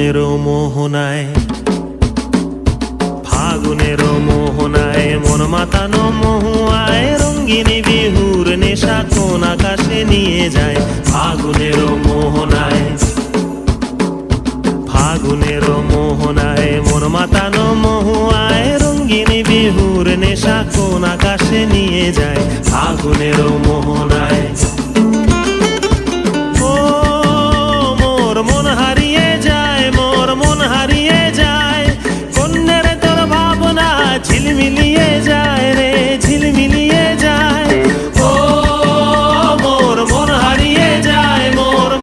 ফাগুনেরও মোহনায়, ফাগুনেরও মোহনায় মন মাতানো মহুয়ায় রঙ্গিনী বিহুর নেশা কোন আকাশে নিয়ে যায়। ফাগুনেরও মোহনায়, ফাগুনেরও মোহনায় মন মাতানো মহুয়ায় রঙ্গিনী বিহুর নেশা কোন আকাশে নিয়ে যায়। ফাগুনেরও মোহনায়।